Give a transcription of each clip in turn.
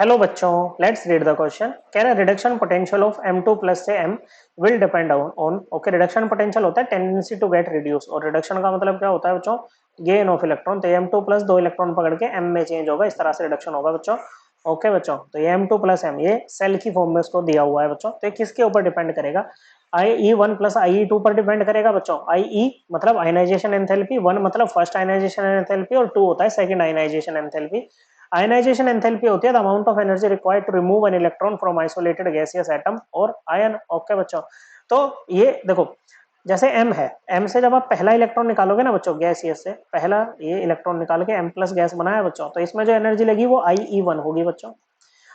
Hello बच्चों, let's read the question. कह रहा है reduction potential of M2 plus से M will depend on okay. Reduction potential होता है टेंडेंसी टू गेट रिड्यूस, और रिडक्शन का मतलब क्या होता है बच्चों? Gain of electron. तो M2 प्लस 2 इलेक्ट्रॉन पकड़ के M में चेंज होगा, इस तरह से रिडक्शन होगा बच्चों। ओके बच्चों, तो ये M2 प्लस M ये सेल की फॉर्म में इसको दिया हुआ है बच्चों। तो ये किसके ऊपर डिपेंड करेगा? IE1 प्लस IE2 पर डिपेंड करेगा बच्चों। IE मतलब आयनाइजेशन एंथैल्पी, 1 मतलब फर्स्ट आयनाइजेशन एंथैल्पी, और 2 होता है second ionization enthalpy. Ionization enthalpy होती है the amount of energy required to remove an electron from isolated gaseous atom और आयन। ओके बच्चों, तो ये देखो, जैसे M है, M से जब आप पहला इलेक्ट्रॉन निकालोगे ना बच्चों, गैसियस से पहला ये इलेक्ट्रॉन निकाल के M प्लस गैस बनाया बच्चों, तो इसमें जो एनर्जी लगी वो IE1 होगी बच्चों।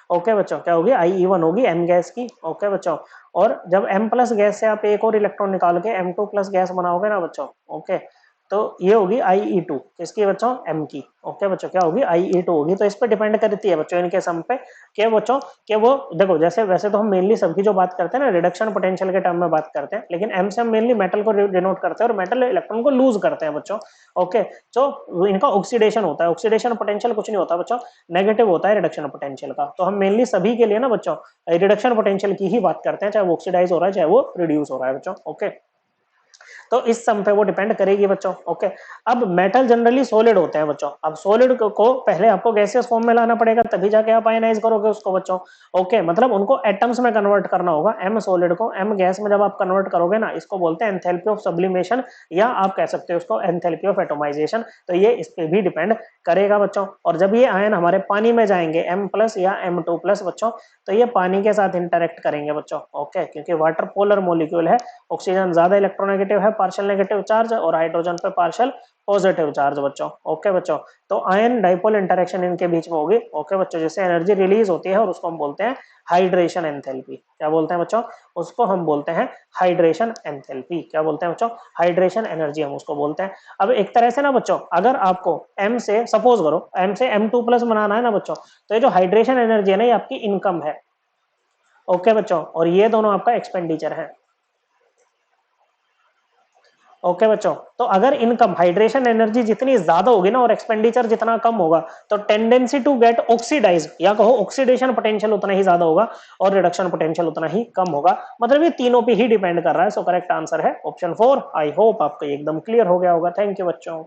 ओके बच्चों, क्या होगी? IE1 होगी M गैस की। ओके बच्चों, और जब M प्लस गैस से आप एक और इलेक्ट्रॉन निकाल के M2 प्लस गैस बनाओगे ना बच्चों, ओके, तो ये होगी IE2 किसकी बच्चों? M की। ओके बच्चों, क्या होगी? IE2 होगी। तो इस पे डिपेंड करती है बच्चों इनके सम पे कि बच्चों कि वो देखो, जैसे वैसे तो हम मेनली सबकी जो बात करते हैं ना रिडक्शन पोटेंशियल के टर्म में बात करते हैं, लेकिन M से हम मेनली मेटल को डिनोट करते हैं और मेटल इलेक्ट्रॉन को लूज करते हैं बच्चों। ओके, तो इनका ऑक्सीडेशन होता है। ऑक्सीडेशन पोटेंशियल कुछ नहीं होता बच्चों, नेगेटिव होता है रिडक्शन पोटेंशियल का। तो हम मेनली सभी के लिए ना बच्चों रिडक्शन पोटेंशियल की ही बात करते हैं, चाहे वो ऑक्सीडाइज हो रहा है चाहे वो रिड्यूस हो रहा है बच्चों। ओके, तो इस सम पे वो डिपेंड करेगी बच्चों। ओके, अब मेटल जनरली सॉलिड होते हैं बच्चों। अब सॉलिड को पहले आपको गैसियस फॉर्म में लाना पड़ेगा, तभी जाके आप आयनाइज करोगे उसको बच्चों। ओके, मतलब उनको एटम्स में कन्वर्ट करना होगा। M सॉलिड को M गैस में जब आप कन्वर्ट करोगे ना, इसको बोलते हैं एंथैल्पी ऑफ सब्लिमेशन, या आप कह सकते हो उसको एंथैल्पी ऑफ एटोमाइजेशन। तो ये इस पे भी डिपेंड करेगा बच्चों। और जब ये आयन हमारे पानी में जाएंगे M प्लस या M2 प्लस बच्चों, तो ये पानी के साथ इंटरेक्ट करेंगे बच्चों। ओके, क्योंकि वाटर पोलर मॉलिक्यूल है, ऑक्सीजन ज्यादा इलेक्ट्रोनेगेटिव है, पार्शियल नेगेटिव चार्ज, और हाइड्रोजन पे पार्शियल पॉजिटिव चार्ज बच्चों। ओके बच्चों, तो आयन डाइपोल इंटरेक्शन इनके बीच में होगी। ओके बच्चों, जिससे एनर्जी रिलीज होती है और उसको हम बोलते हैं हाइड्रेशन एंथैल्पी। क्या बोलते हैं बच्चों? उसको हम बोलते हैं हाइड्रेशन एंथैल्पी। क्या बोलते हैं बच्चों? हाइड्रेशन एनर्जी हम उसको बोलते हैं। अब एक तरह से ना बच्चों, अगर आपको M से सपोज करो M से M2 प्लस बनाना है ना बच्चों, तो ये जो हाइड्रेशन एनर्जी है ना, ये आपकी इनकम है। ओके बच्चों, और ये दोनों आपका एक्सपेंडिचर है। ओके बच्चों, तो अगर इनकम हाइड्रेशन एनर्जी जितनी ज्यादा होगी ना और एक्सपेंडिचर जितना कम होगा, तो टेंडेंसी टू गेट ऑक्सीडाइज या कहो ऑक्सीडेशन पोटेंशियल उतना ही ज्यादा होगा और रिडक्शन पोटेंशियल उतना ही कम होगा। मतलब ये तीनों पे ही डिपेंड कर रहा है। सो करेक्ट आंसर है ऑप्शन 4। आई होप आपको एकदम क्लियर हो गया होगा। थैंक यू बच्चों।